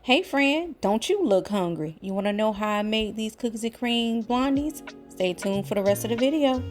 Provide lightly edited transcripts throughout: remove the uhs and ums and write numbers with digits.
Hey friend, don't you look hungry? You want to know how I made these cookies and cream blondies? Stay tuned for the rest of the video.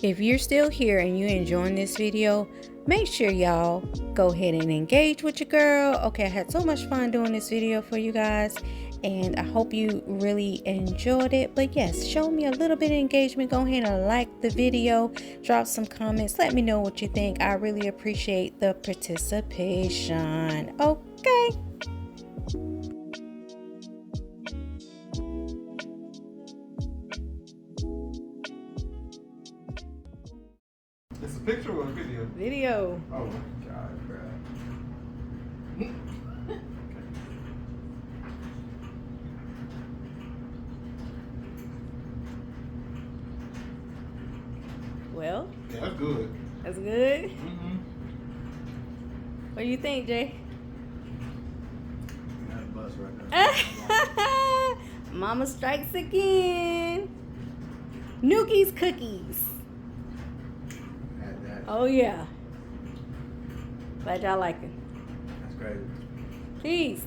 If you're still here and you're enjoying this video, make sure y'all go ahead and engage with your girl. Okay, I had so much fun doing this video for you guys, and I hope you really enjoyed it. But yes, show me a little bit of engagement. Go ahead and like the video, drop some comments, let me know what you think. I really appreciate the participation. Okay. It's a picture or a video? video? Video. Oh my God, bro. Well, Yeah, that's good. that's good. Mm-hmm. What do you think, Jay? That's a bus right there. Mama strikes again. Nookies Cookies. Had that. Oh yeah. Glad y'all like it. That's crazy. Peace.